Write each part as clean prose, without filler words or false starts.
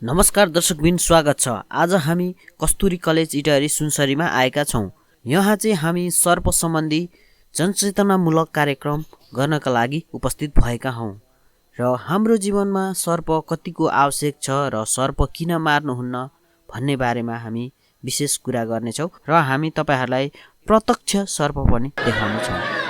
नमस्कार दर्शकबिन, स्वागत छ। आज हामी कस्तुरी कलेज इटहरी सुनसरीमा आएका छौँ। यहाँ चाहिँ हामी सर्प सम्बन्धी जनचेतनामूलक कार्यक्रम गर्नका लागि उपस्थित भएका हौँ र हाम्रो जीवनमा सर्प कतिको आवश्यक छ र सर्प किन मार्नुहुन्न भन्ने बारेमा हामी विशेष कुरा गर्नेछौँ र हामी तपाईहरूलाई प्रत्यक्ष सर्प पनि देखाउनेछौँ।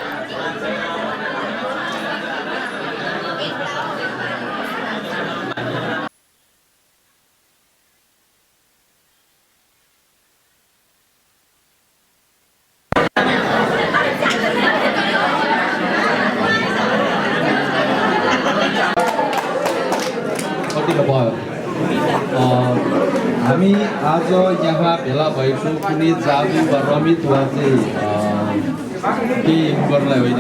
हामी आज यहाँ भेला भएछौँ कुनै जादु वा रमित वा चाहिँ केही गर्नलाई होइन।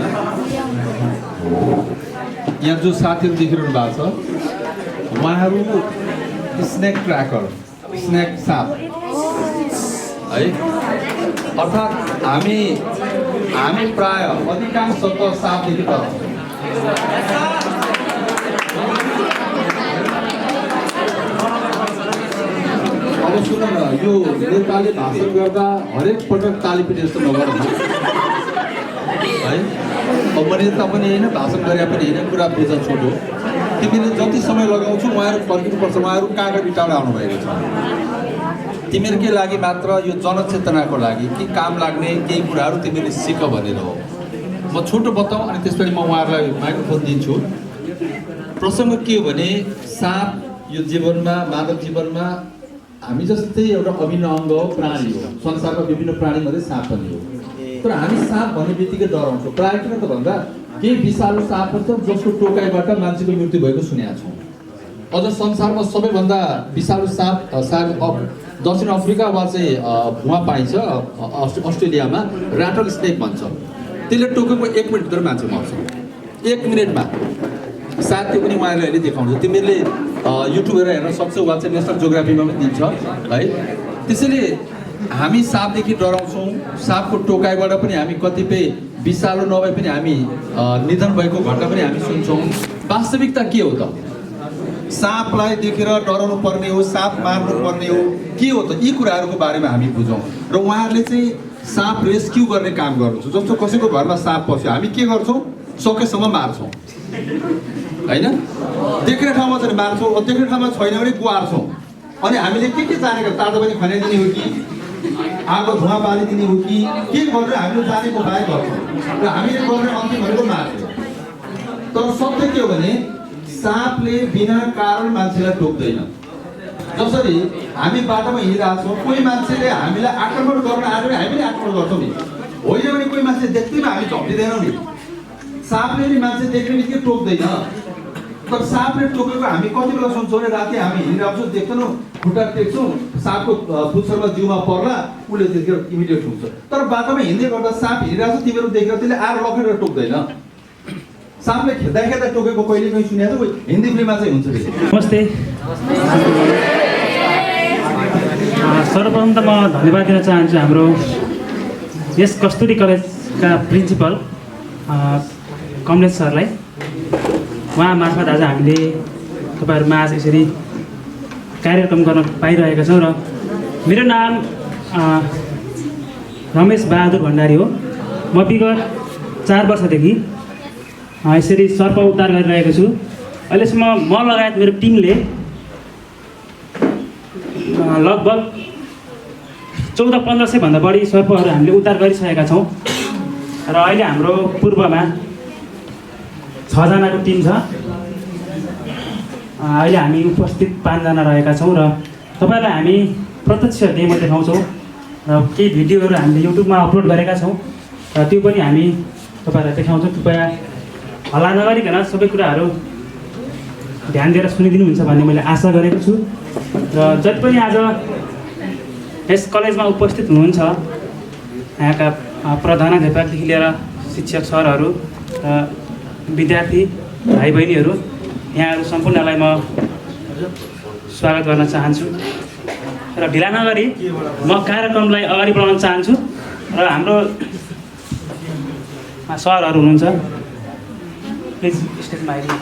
यहाँ जो साथीहरू देखिरहनु भएको छ उहाँहरू स्नेक ट्र्याकर, स्नेक साप है, अर्थात् हामी प्राय अधिकांश साप देखिरहन्छौँ। अब सुन न, यो नेपाली भाषण गर्दा हरेक पटक ताली पिटे जस्तो नगर है। अब मैले पनि होइन, भाषण गरे पनि होइन, कुरा बुझ छोटो। तिमीले जति समय लगाउँछु उहाँहरू फर्किनुपर्छ। उहाँहरू कहाँ बिटाउन आउनुभएको छ। तिमीहरूकै लागि मात्र, यो जनचेतनाको लागि के काम लाग्ने केही कुराहरू तिमीले सिक भनेर हो। म छोटो बताउँ अनि त्यसपछि म उहाँहरूलाई माइक्रोफोन दिन्छु। प्रसङ्ग के हो भने, साप यो जीवनमा, मानव जीवनमा हामी जस्तै एउटा अभिन्न अङ्ग हो, प्राणी हो। संसारका विभिन्न प्राणीमध्ये साप पनि हो। तर हामी साप भन्ने बित्तिकै डराउँछौँ। प्रायः किन त भन्दा केही विषालु सापहरू छ जसको टोकाइबाट मान्छेको मृत्यु भएको सुनेका छौँ। अझ संसारमा सबैभन्दा विषालु साप दक्षिण अफ्रिका वा चाहिँ भुवा पाइन्छ अस्ट्रेलियामा, ऱ्याटल स्नेक भन्छ। त्यसले टोकेको 1 मिनटभित्र मान्छे मर्छ। 1 मिनटमा। सायद त्यो पनि उहाँहरूले अहिले देखाउँछ। तिमीहरूले युट्युबबाट हेर्न सक्छौ वा चाहिँ नेसनल जियोग्राफीमा पनि दिन्छ है। त्यसैले हामी सापदेखि डराउँछौँ। सापको टोकाइबाट पनि हामी कतिपय विषालु नभए पनि हामी निधन भएको घटना पनि हामी सुन्छौँ। वास्तविकता के हो त? सापलाई देखेर डराउनु पर्ने हो, साप मार्नु पर्ने हो, के हो त? यी कुराहरूको बारेमा हामी बुझौँ। र उहाँहरूले चाहिँ साप रेस्क्यु गर्ने काम गर्नुहुन्छ। जस्तो कसैको घरमा साप पस्यो, हामी के गर्छौँ? सकेसम्म मार्छौँ होइन। देख्ने ठाउँमा चाहिँ मार्छौँ, देख्ने ठाउँमा छैन भने गुहार्छौँ। अनि हामीले के जानेको? तातो पनि खनाइदिने हो कि, आगो धुवा पालिदिने हो कि, के गरेर हामीले जानेको बाहेक गर्छौँ र हामीले गर्ने अन्तिम भनेको मार्छौँ। तर सत्य के हो भने, सापले बिना कारण मान्छेलाई टोक्दैन। जसरी हामी बाटोमा हिँडिरहेको छौँ, कोही मान्छेले हामीलाई आक्रमण गर्न आयो भने हामी पनि आक्रमण गर्छौँ नि, होइन भने कोही मान्छे देख्दैमा हामी झप्टिँदैनौँ नि। सापले नि मान्छे देख्ने बित्तिकै टोक्दैन। तर सापले टोकेको हामी कति बेला सुन्छौँ भने, राति हामी हिँडिरहेको छौँ, देख्दैनौँ, खुट्टा टेक्छौँ, सापको पुच्छरमा जिउमा पर्ला, उसले त्यतिखेर इमिडिएट हुन्छ। तर बाटोमा हिँड्दै गर्दा साप हिँडिरहेको छ, तिमीहरू देखेर त्यसले आएर लखेर टोक्दैन। सापले खेद्दा खेद्दा टोकेको कहिले कहीँ सुनेको छ? हिन्दी फिल्ममा चाहिँ हुन्छ। नमस्ते। सर्वप्रथम त म धन्यवाद दिन चाहन्छु हाम्रो यस कस्तुरी कलेजका प्रिन्सिपल कमलेश सरलाई। उहाँ मार्फत आज हामीले तपाईँहरूमा आज यसरी कार्यक्रम गर्न पाइरहेका छौँ। र मेरो नाम रमेश बहादुर भण्डारी हो। म विगत 4 वर्षदेखि यसरी सर्प उद्धार गरिरहेको छु। अहिलेसम्म म लगायत मेरो टिमले लगभग 1400-1500 भन्दा बढी सर्पहरू हामीले उद्धार गरिसकेका छौँ। र अहिले हाम्रो पूर्वमा 6 जनाको टिम छ। अहिले हामी उपस्थित 5 जना रहेका छौँ र तपाईँलाई हामी प्रत्यक्ष डेमो देखाउँछौँ र केही भिडियोहरू हामीले युट्युबमा अपलोड गरेका छौँ र त्यो पनि हामी तपाईँहरूलाई देखाउँछौँ। कृपया हल्ला नगरिकन सबै कुराहरू ध्यान दिएर सुनिदिनुहुन्छ भन्ने मैले आशा गरेको छु। र जति पनि आज यस कलेजमा उपस्थित हुनुहुन्छ, यहाँका प्रधानाध्यापकदेखि लिएर शिक्षक सरहरू र विद्यार्थी भाइ बहिनीहरू, यहाँहरू सम्पूर्णलाई म स्वागत गर्न चाहन्छु। र ढिला नगरी म कार्यक्रमलाई अगाडि बढाउन चाहन्छु र हाम्रो सरहरू हुनुहुन्छ, प्लिज स्टेजमा आइदिनु।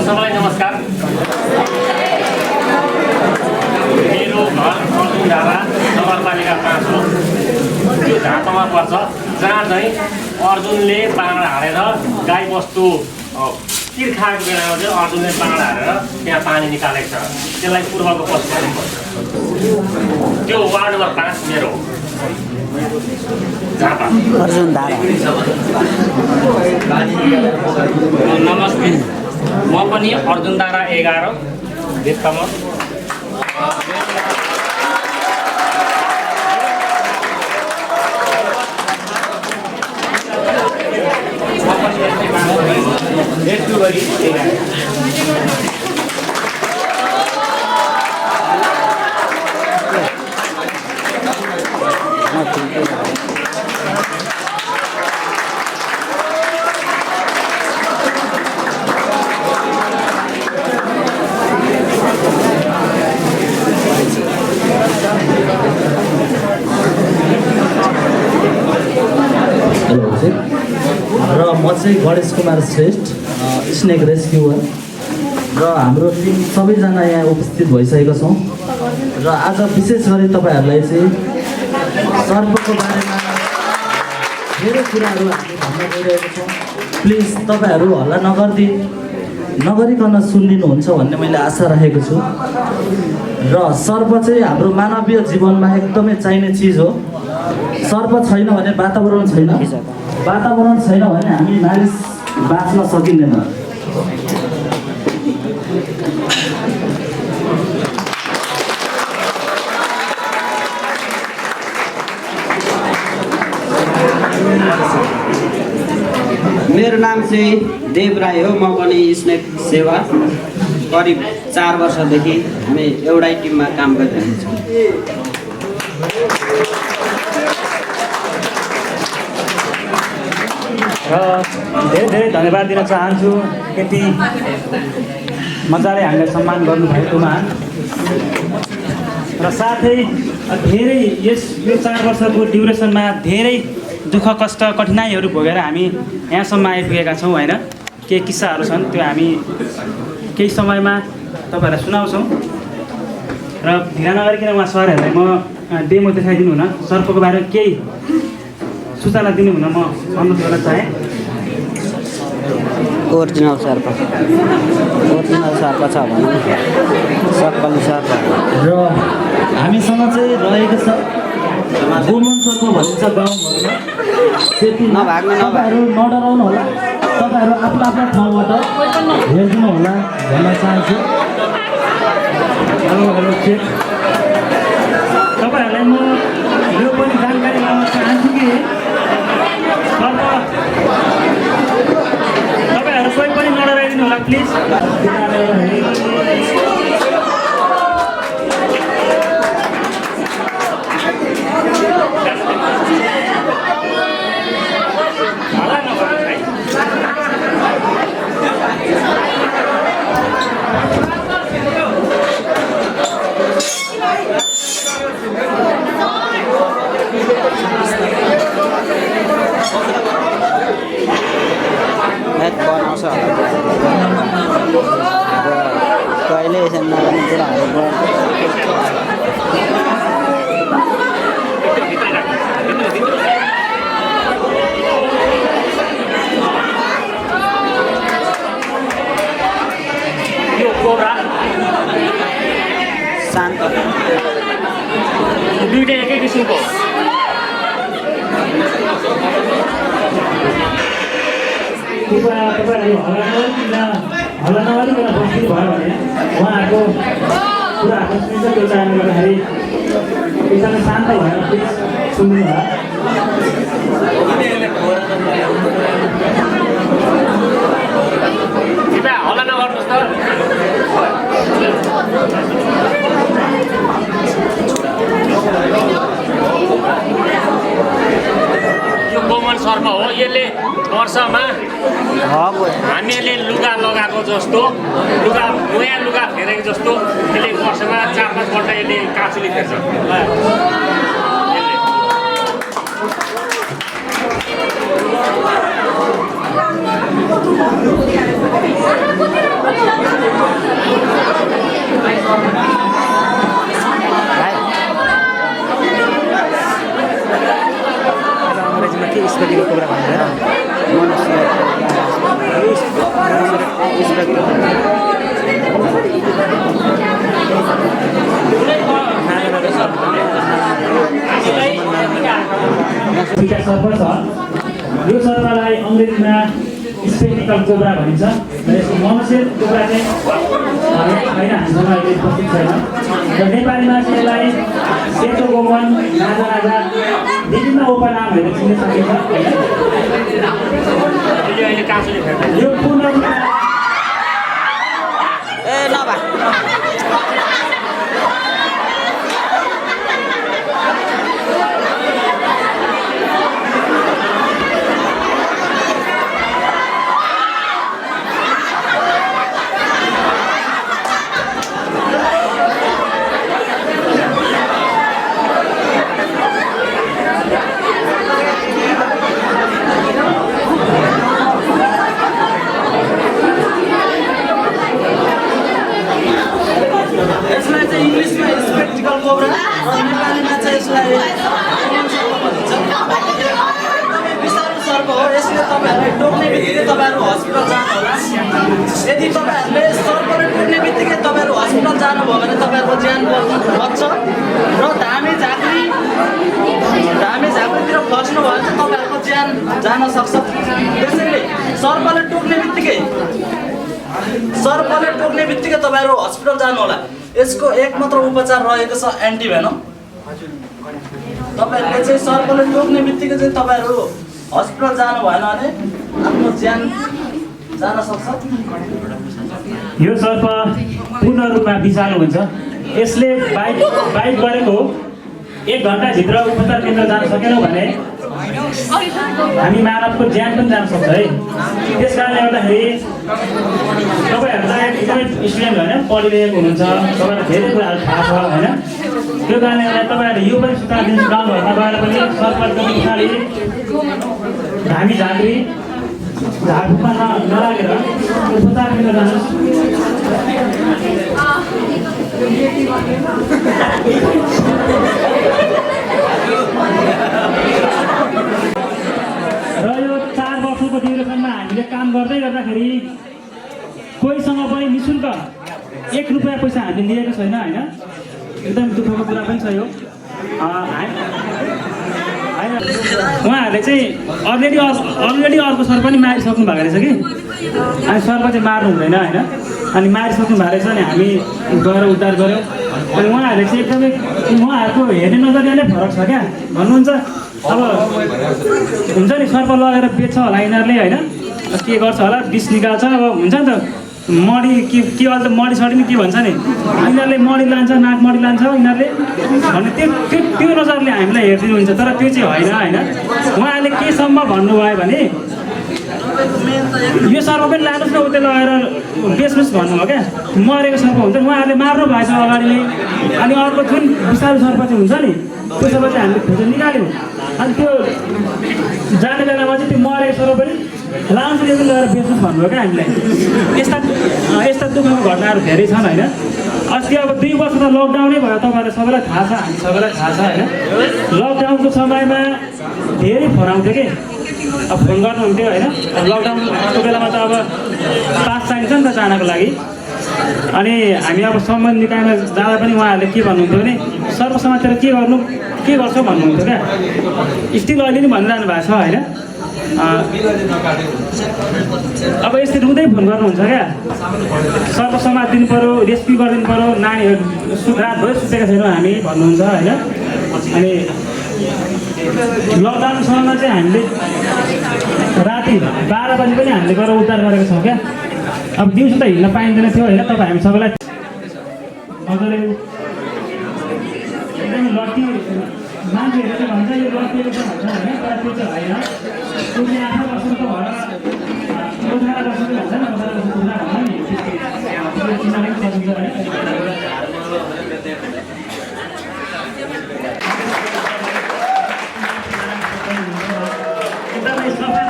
सबैलाई नमस्कार। मेरो घर अर्जुनडाँडा नगरपालिका 5 हो। यो झापामा पर्छ, जहाँ चाहिँ अर्जुनले बाँड हालेर गाईबस्तु तिर्खाएको बेलामा चाहिँ अर्जुनले बाँड हालेर त्यहाँ पानी निकालेको छ। त्यसलाई पूर्वको पशुपति भन्छ। त्यो वार्ड नम्बर 5 मेरो हो, झापा। नमस्ते, म पनि अर्जुनडाँडा 11 भेटकमल। र म चाहिँ गणेश कुमार श्रेष्ठ, स्नेक रेस्क्युअर, र हाम्रो टिम सबैजना यहाँ उपस्थित भइसकेका छौँ। र आज विशेष गरी तपाईँहरूलाई चाहिँ सर्पको बारेमा धेरै कुराहरू हामी भन्न गइरहेको छौँ। प्लिज तपाईँहरू हल्ला नगरिकन सुनिदिनुहुन्छ भन्ने मैले आशा राखेको छु। र सर्प चाहिँ हाम्रो मानवीय जीवनमा एकदमै चाहिने चिज हो। सर्प छैन भने वातावरण छैन, वातावरण छैन भने हामी मानिस बाँच्न सकिँदैन। मेरो नाम चाहिँ देव राई हो। म पनि स्नेक सेवा करिब 4 वर्षदेखि हामी एउटै टिममा काम गरिरहेको छौँ। र धेरै धेरै धन्यवाद दिन चाहन्छु यति मजाले हामीलाई सम्मान गर्नुभएकोमा। र साथै धेरै यो 4 वर्षको ड्युरेसनमा धेरै दुःख कष्ट कठिनाइहरू भोगेर हामी यहाँसम्म आइपुगेका छौँ होइन। केही किस्साहरू छन्, त्यो हामी केही समयमा तपाईँहरूलाई सुनाउँछौँ। र ढिला नगरिकन उहाँ सरहरूलाई म डेमो देखाइदिनु हुन, सर्पको बारेमा केही सूचना दिनु हुन म अनुरोध गर्न चाहेँ। ओरिजिनल सर्प छ भने सक्कली सर्प। र हामीसँग चाहिँ रहेको छ गोमन सर्प भनिन्छ गाउँघरमा। त्यति तपाईँहरू नडराउनु होला, तपाईँहरू आफ्नो आफ्नो ठाउँबाट हेरिदिनु होला भन्न चाहन्छु। Hello check. तपाईँहरूलाई म यो पनि जानकारी दिन चाहन्छु कि तपाईँहरू कोही पनि नडराइदिनु होला प्लिज। बनाउँछ कहिले यसरी नगर्ने कुराहरू यो कोब्रा शान्त दुईटै एकै किसिमको तपाईँहरू हल्ला नगरिकन बस्नु भयो भने उहाँहरूको कुराहरू सुनिन्छ। त्यो कारणले गर्दाखेरि एकदमै शान्त भएर प्लिज सुन्नु होला। कृपया हल्ला नगर्नुहोस् त। यो गोमन सर्प हो। यसले वर्षमा हामीहरूले लुगा लगाएको जस्तो नयाँ लुगा फेरेको जस्तो यसले वर्षमा 4-5 पल्ट यसले काँचुली फेर्छ। कोब्रा भन्नु दुईटा सर्प छ। यो सर्पलाई अङ्ग्रेजीमा स्पेक्टिकल कोब्रा भनिन्छ र यसको मनुष्य कोब्रा चाहिँ होइन, हामीसँग अहिले उपस्थित छैन। र नेपालीमा चाहिँ यसलाई सेतो गोमन, राजा राजा विभिन्न उपनामहरू चिन्न सकिन्छ। यो पूर्ण यसलाई चाहिँ इङ्ग्लिसमा स्पेक्टिकल कोब्रा र नेपालीमा चाहिँ यसलाई विषालु सर्प हो। यसले तपाईँहरूलाई टोक्ने बित्तिकै तपाईँहरू हस्पिटल जानुहोला। यदि तपाईँहरूले सर्पले टोक्ने बित्तिकै तपाईँहरू हस्पिटल जानुभयो भने तपाईँहरूको ज्यान बच्छ र धामी झाँक्रीतिर फस्नु भयो भने तपाईँहरूको ज्यान जान सक्छ। त्यसैले सर्पले टोक्ने बित्तिकै तपाईँहरू हस्पिटल जानु होला। यसको एक मात्र उपचार रहेको छ एन्टिभेनम। तपाईँहरूले चाहिँ सर्पले टोक्ने बित्तिकै चाहिँ तपाईँहरू हस्पिटल जानु भएन भने आफ्नो ज्यान जान सक्छ। यो सर्प पूर्ण रूपमा विषालु हुन्छ। यसले बाइट गरेको 1 घन्टाभित्र उपचार केन्द्र जान सकेनौँ भने हामी मानवको ज्यान पनि जान सक्छ है। त्यस कारणले गर्दाखेरि तपाईँहरूलाई एकदमै स्टुडेन्ट होइन, पढिरहेको हुनुहुन्छ, तपाईँलाई धेरै कुराहरू थाहा छ होइन। त्यो कारणले गर्दा तपाईँहरूले यो पनि सूचना दिनु गाउँघरमा गएर पनि सर्पको पछाडि धामी झाँक्री झारफुकमा नलागेर उपचार केन्द्र जानुहोस्। र यो 4 वर्षको ड्युरेसनमा हामीले काम गर्दै गर्दाखेरि कोहीसँग पनि नि शुल्क 1 रुपियाँ पैसा हामीले लिएको छैन होइन। एकदम दुःखको कुरा पनि छ यो। उहाँहरूले चाहिँ अलरेडी अर्को सर्प पनि मारिसक्नु भएको रहेछ कि। अनि सर्प चाहिँ मार्नु हुँदैन होइन। अनि मारिसक्नु भएको रहेछ। अनि हामी गएर उद्धार गऱ्यौँ। अनि उहाँहरूले चाहिँ एकदमै उहाँहरूको हेर्ने नजरिया नै फरक छ क्या। भन्नुहुन्छ अब हुन्छ नि सर्प लगेर बेच्छ होला यिनीहरूले होइन, के गर्छ होला, विष निकाल्छ। अब हुन्छ नि त मडी के अहिले त मडी सडी नि के भन्छ नि, यिनीहरूले मडी लान्छ, नाक मडी लान्छ यिनीहरूले भने त्यो नजरले हामीलाई हेरिदिनुहुन्छ। तर त्यो चाहिँ होइन होइन। उहाँहरूले केसम्म भन्नुभयो भने यो सर्प पनि लानुहोस् न उतै लगाएर बेच्नुहोस् भन्नुभयो क्या। मरेको सर्प हुन्छ नि, उहाँहरूले मार्नु भएछ अगाडि नै। अनि अर्को जुन विषालु सर्प चाहिँ हुन्छ नि, त्यो सर्प चाहिँ हामीले खोजेर निकाल्यौँ। अनि त्यो जाने बेलामा चाहिँ त्यो मरेको सर्प पनि लान्छ, यो पनि लगेर बेच्नुहोस् भन्नुभयो क्या हामीलाई। यस्ता दुःखको घटनाहरू धेरै छन् होइन। अस्ति अब 2 वर्ष त लकडाउनै भयो, तपाईँहरूलाई सबैलाई थाहा छ, हामी सबैलाई थाहा छ होइन। लकडाउनको समयमा धेरै फोन आउँथ्यो कि, अब फोन गर्नुहुन्थ्यो होइन। लकडाउनको बेलामा त अब पास चाहिन्छ नि त जानको लागि। अनि हामी अब सम्बन्धित निकायमा जाँदा पनि उहाँहरूले के भन्नुहुन्थ्यो भने सर्प समातेर के गर्छौ भन्नुहुन्थ्यो क्या। स्टिल अहिले नि भनिरहनु भएको छ होइन। अब यसरी रुँदै फोन गर्नुहुन्छ क्या, सर्प समात दिनु पऱ्यो, रेस्क्यु गरिदिनु पऱ्यो, नानीहरू रातभरि सुतेका छैनौँ हामी भन्नुहुन्छ होइन। अनि लकडाउन समयमा चाहिँ हामीले राति 12 बजी पनि हामीले गएर उद्धार गरेको छौँ क्या। अब दिउँसो त हिँड्न पाइँदैन थियो होइन। तपाईँ हामी सबैलाई मजाले एकदमै लट्टी मान्छेहरू चाहिँ भन्छ यो लट्टिएको छ भन्छ होइन। तर त्यो चाहिँ होइन। त्यो चाहिँ 18 वर्षको भएर 18 वर्षको भन्छ नि, 18 वर्षको कुरा भन्छ नि, चिनाउनै सकिन्छ है। एकदमै सफा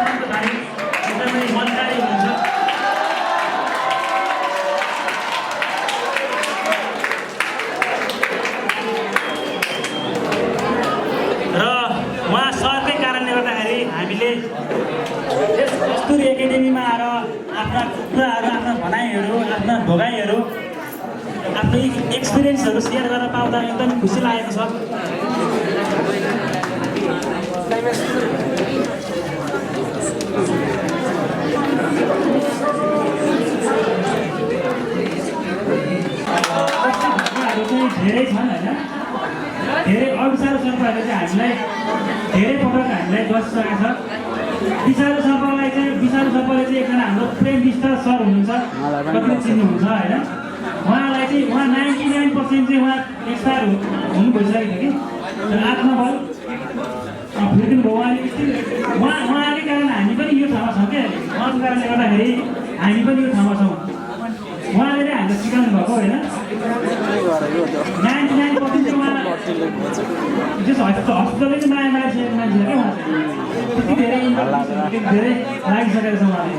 एकदमै मनकारी हुन्छ। र उहाँ सरकै कारणले गर्दाखेरि हामीले यस कस्तुरी एकाडेमीमा आएर आफ्ना कुराहरू, आफ्ना भनाइहरू, आफ्ना भोगाइहरू, आफ्नो एक्सपिरियन्सहरू सेयर गर्न पाउँदा एकदम खुसी लागेको छ। चाहिँ धेरै छन् होइन, धेरै अविचार सर्पहरूले चाहिँ हामीलाई धेरै पटक हामीलाई बसिसकेको छ। विषालु सर्पलाई चाहिँ विषालु सर्पले चाहिँ एकजना हाम्रो प्रेम विष्ट सर हुनुहुन्छ, कतिले चिन्नुहुन्छ होइन। उहाँलाई चाहिँ 99% चाहिँ उहाँ एक्सपायर हुनु भइसकेको थियो कि आत्मबल फिर्किनु भयो। उहाँकै कारण हामी पनि यो ठाउँमा छौँ क्या। उहाँको कारणले गर्दाखेरि हामी पनि यो ठाउँमा छौँ। उहाँले नै हामीलाई सिकाउनु भएको होइन। 99% चाहिँ उहाँ हस्पिटलले चाहिँ माया मारिसकेको मान्छे क्या। उहाँ त्यति धेरै धेरै लागिसकेको छ उहाँले।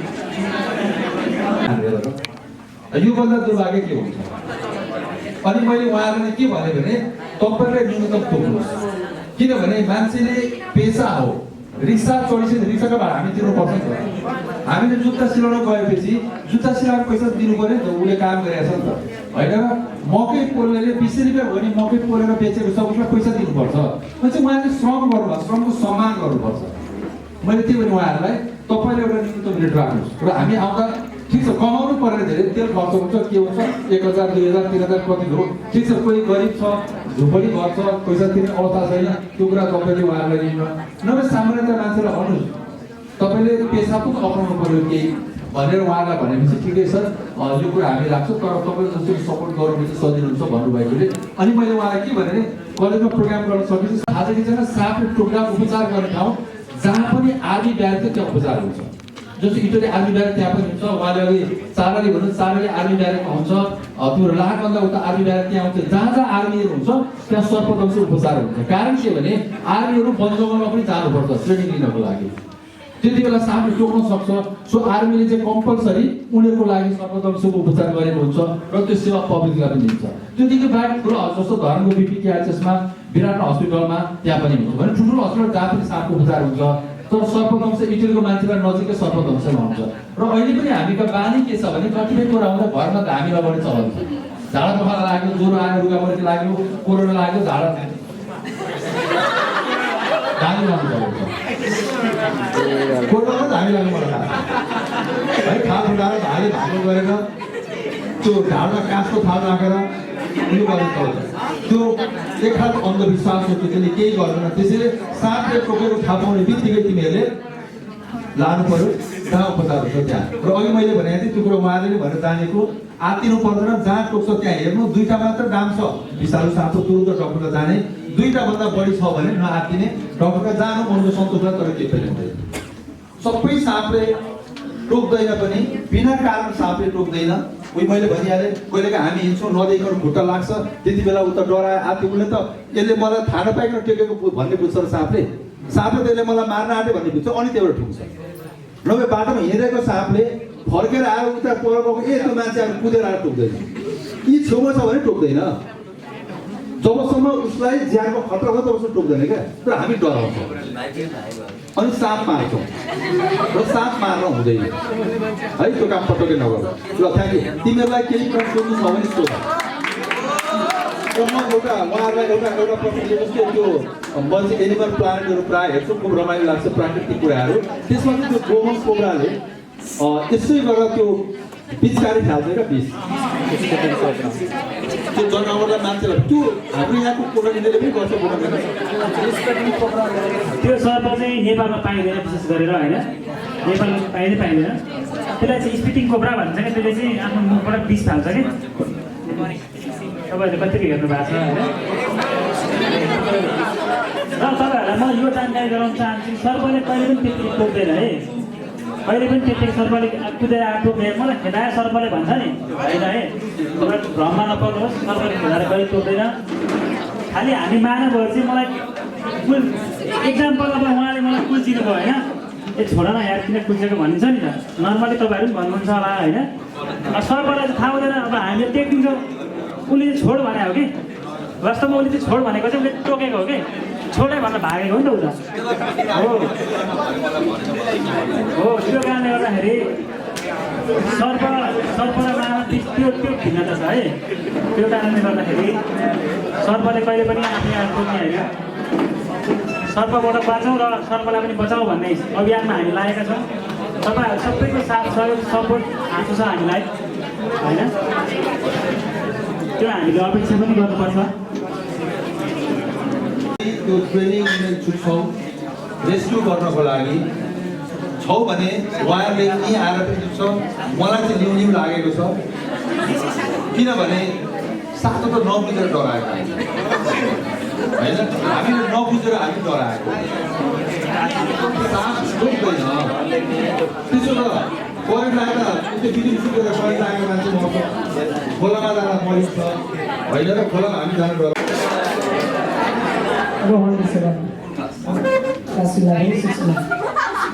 योभन्दा दुर्भाग्य के हुन्छ? अनि मैले उहाँहरूलाई के भने तपाईँले न्यूनतम तोक्नुहोस्, किनभने मान्छेले पेसा हो। रिक्सा चढिसक्यो, रिक्साको भाडा हामी तिर्नुपर्छ नि त। हामीले जुत्ता सिलाउन गएपछि जुत्ता सिलाएर पैसा दिनु पऱ्यो नि त, उसले काम गरिरहेछ नि त होइन र। मकै पोल्नेले 20 रुपियाँ भने मकै पोलेर बेचेको छ, उसलाई पैसा दिनुपर्छ। चाहिँ उहाँले श्रम गर्नुभयो, श्रमको सम्मान गर्नुपर्छ। मैले त्यही भने उहाँहरूलाई तपाईँले एउटा न्यूनतम रेट राख्नुहोस् र हामी आउँदा ठिक छ, कमाउनु परेर धेरै तेल खर्च हुन्छ, के हुन्छ 1000 2000 3000 कति हो, ठिक छ। कोही गरिब छ, झुपडी घर छ, पैसा तिर्ने अवस्था छैन, त्यो कुरा तपाईँले उहाँहरूलाई दिनु नभए सामान्यतः मान्छेलाई भन्नुहोस् तपाईँले पेसा पनि अप्नाउनु पऱ्यो केही भनेर उहाँलाई भनेपछि ठिकै छ, यो कुरा हामी राख्छौँ, तर तपाईँले जसरी सपोर्ट गर्नु चाहिँ सजिलो हुन्छ भन्नुभएकोले। अनि मैले उहाँलाई के भने कलेजमा प्रोग्राम गर्न सकेपछि आज एकजना साफले प्रोग्राम उपचार गर्ने ठाउँ जहाँ पनि आर्मी ब्यारेक छ त्यहाँ उपचार हुन्छ। जस्तो इटली आर्मी ब्यारेक त्यहाँ पनि हुन्छ। उहाँले अघि चारली भन्नु, चारली आर्मी ब्यारेकमा हुन्छ, त्यो लाखभन्दा उता आर्मी ब्यारेक त्यहाँ हुन्छ। जहाँ जहाँ आर्मीहरू हुन्छ त्यहाँ सर्पदंश उपचार हुन्छ। कारण के भने आर्मीहरू वन जङ्गलमा पनि जानुपर्छ ट्रेनिङ लिनको लागि, त्यति बेला साफले टोक्न सक्छ। सो आर्मीले चाहिँ कम्पलसरी उनीहरूको लागि सर्पदंशको उपचार गरेको हुन्छ र त्यो सेवा पब्लिकलाई पनि दिन्छ। त्योदेखि बाहेक ठुलो जस्तो धर्मको बिपिकेएचएसमा विराट हस्पिटलमा त्यहाँ पनि हुन्छ भने ठुल्ठुलो हस्पिटल जहाँ पनि साफको उपचार हुन्छ। तर सर्पदंश इटलीको मान्छेलाई नजिकै सर्पदंशमा हुन्छ। र अहिले पनि हामीको बानी के छ भने कतिपय कुरा हुँदा घरमा धामी लगाउने चलन छ। झाडा पखाला लाग्यो, ज्वरो आयो, रुगामर्की लाग्यो, कोरोना लाग्यो, झाडा धामी लगाउनु पर्छ। कोरोनामा धामी लाग्नु पर्छ है। थाल उठाएर धाले धागो गरेर त्यो ढाडमा काँसको थाल राखेर उयो गर्नु पर्छ। त्यो एक खालको अन्धविश्वास हो, त्यसले केही गर्दैन। त्यसैले साँपले टोकेको थाहा पाउने बित्तिकै तिमीहरूले लानु पर्यो जहाँ उपचार हुन्छ त्यहाँ। र अघि मैले भनेको थिएँ त्यो कुरा उहाँले नै भनेर जानेको, आत्तिनु पर्दैन, जहाँ टोक्छ त्यहाँ हेर्नु। 2टा मात्र डाम छ विषालु साँपको, तुरुन्त डक्टरलाई जाने। 2टा भन्दा बढी छ भने नआत्तिने, डक्टरलाई जानु मनको सन्तोष छ, तर केही पनि हुँदैन। सबै साँपले टोक्दैन पनि, बिना कारण साँपले टोक्दैन। उही मैले भनिहालेँ, कहिलेका हामी हिँड्छौँ नदेखिकन खुट्टा लाग्छ, त्यति बेला उता डरायो आत्यो, उसले त यसले मलाई थाहा नपाइकन टेकेको भन्ने बुझ्छ र साँपले त्यसले मलाई मार्न आँट्यो भन्ने बुझ्छ, अनि त्यहाँबाट ठुक्छ। नभए बाटोमा हिँडेको साँपले फर्केर आएर उता पर गएको त्यो मान्छे आएर कुदेर आएर टोक्दैन। यी छेउमा छ भने टोक्दैन, जबसम्म उसलाई ज्यानको खतरा छ तबसम्म टोक्दैन क्या। तर हामी डराउँछौँ अनि साँप मार्छौँ र साँप मार्न हुँदैन है, त्यो काम पटक्कै नगर्नु। ल थ्याङ्क यू। तिमीहरूलाई केही प्रश्न सोध्नु छ भने सोध। उहाँहरूलाई एउटा प्रश्न दिनुहोस् कि त्यो म चाहिँ एनिमल प्लान्टहरू प्रायः हेर्छु, खुब रमाइलो लाग्छ प्राकृतिक कुराहरू। त्यसमा चाहिँ त्यो गोमस कोब्राले यसै गरेर त्यो पिचकारी फाल्छ क्या, बिस त्यो जनावरलाई मान्छेलाई त्यो हाम्रो यहाँको कोब्राले पनि गर्छ। त्यो सर्प चाहिँ नेपालमा पाइँदैन विशेष गरेर होइन, नेपालमा पाइँदैन। त्यसलाई चाहिँ स्पिटिङ कोब्रा भन्छ क्या। त्यसले चाहिँ आफ्नो मुखबाट विष फाल्छ कि। तपाईँहरूले कतिको हेर्नु भएको छ होइन। र तपाईँहरूलाई म यो जानकारी गराउन चाहन्छु, सर्पले कहिले पनि त्यति टोक्दैन है, कहिले पनि त्यति सर्पले कुदेर आएर टोक्दैन। मलाई खेदाएर सर्पले भन्छ नि होइन है, तपाईँ भ्रममा नपर्नुहोस्, सर्पले खेदाएर कहिले टोक्दैन। खालि हामी मानवहरू चाहिँ मलाई कुल एक्जाम्पल अब उहाँले मलाई कुल चिन्नुभयो होइन, ए छोड न यार किन कुल्चेको भनिन्छ नि त, नर्मली तपाईँहरू पनि भन्नुहुन्छ होला होइन। सर्पलाई चाहिँ थाहा हुँदैन, अब हामीले टेक्निन्छौँ। उसले चाहिँ छोड भने हो कि, वास्तवमा उसले चाहिँ छोड भनेको चाहिँ उसले टोकेको हो कि। छोडै भनेर भागेको हो नि त उता हो त्यो कारणले गर्दाखेरि सर्प र मामा त्यो भिन्नता छ है त्यो कारणले गर्दाखेरि सर्पले कहिले पनि आफै टोक्ने होइन सर्पबाट बाँचौँ र सर्पलाई पनि बचाउँ भन्ने अभियानमा हामी लागेका छौँ तपाईँहरू सबैको साथ सहयोग सपोर्ट आएको छ हामीलाई होइन त्यो हामीले अपेक्षा पनि गर्नुपर्छ त्यो ट्रेनिङ छुट्छौँ रेस्क्यु गर्नको लागि छौ भने उहाँहरूले यहीँ आएर पनि जुट्छ मलाई चाहिँ लिउ लागेको छ किनभने साथो त नबुझेर डराएको होइन हामीले नबुझेर हामी डराएको साथ डुब्दैन त्यसो त करेन्ट लागेर त्यो बिजुली सुकेर करेन्ट लागेको मान्छे मर्छ खोलामा जाँदा मरिन्छ होइन र खोलामा हामी जानु डर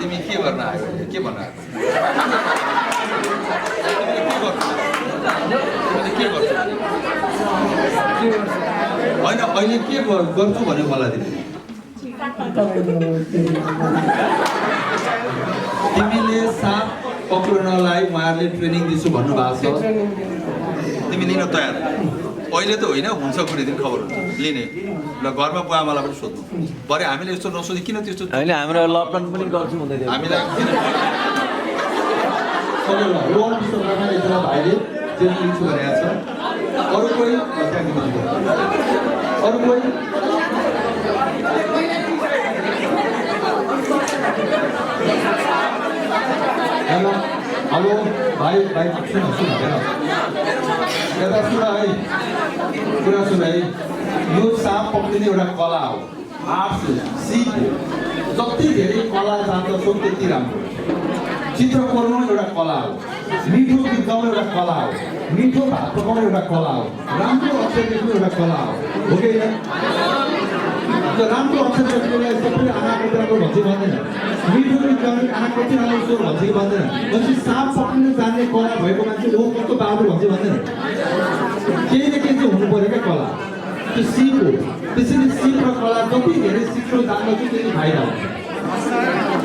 तिमी के गर्न आयो के भन्न आयो के गर्छु होइन अहिले के गर्छु भन्यो मलाई तिमीले साप पक्रनलाई उहाँहरूले ट्रेनिङ दिन्छु भन्नुभएको छ तिमी लिन तयार अहिले त होइन हुन्छ कुनै दिन खबर हुन्छ लिने ल घरमा बुवा आमालाई पनि सोध्नु भरे हामीले यस्तो नसोधी किन त्यस्तो होइन हाम्रो लकडाउन पनि गर्छु भन्दै थियो हामीलाई किन भाइले ट्रेनिङ लिन्छु भनेको छ अरू कोही अरू कोही हेलो हेलो भाइ भाइ सुन हेर यता सुन है कुरा सुन है यो साप पक्रिने एउटा कला हो आर्ट्स सिप हो जति धेरै कला जान्दछौँ त्यति राम्रो चित्र कोर्नु एउटा कला हो मिठो गीत गाउनु एउटा कला हो मिठो भात पकाउनु एउटा कला हो राम्रो अक्षर लेख्नु एउटा कला हो कि होइन त्यो राम्रो अक्षर लेख्नुलाई सबैले आँखा कोतिराको भन्छ भन्दैन मिठो गीत गाउने आँखा कोतिराको स्वर भन्छ कि भन्दैन पछि साप पक्रिनु जान्ने कला भएको मान्छे हो कस्तो बहादुर भन्छ भन्दैन केही न केही चाहिँ हुनु पऱ्यो क्या कला त्यो सिप हो त्यसैले सिप र कला जति धेरै सिक्नु जान्दछु त्यति फाइदा हुन्छ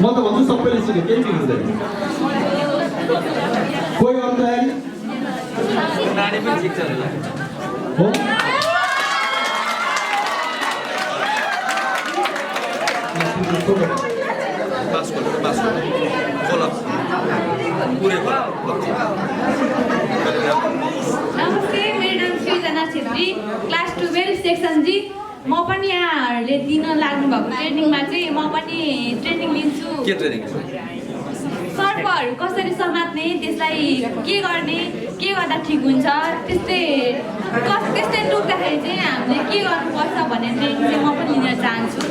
म त भन्छु सबैले सिक्यो केही बिग्रिँदैन कोही अरू तयारी नानी पनि सिक्छ हो नमस्ते मेरो नाम सृजना छेत्री क्लास 12 सेक्सन जी म पनि यहाँहरूले दिन लाग्नु भएको ट्रेनिङमा चाहिँ म पनि ट्रेनिङ लिन्छु के ट्रेनिङ सर्पहरू कसरी समात्ने त्यसलाई के गर्ने के गर्दा ठिक हुन्छ त्यस्तै टोक्दाखेरि चाहिँ हामीले के गर्नुपर्छ भन्ने ट्रेनिङ चाहिँ म पनि लिन चाहन्छु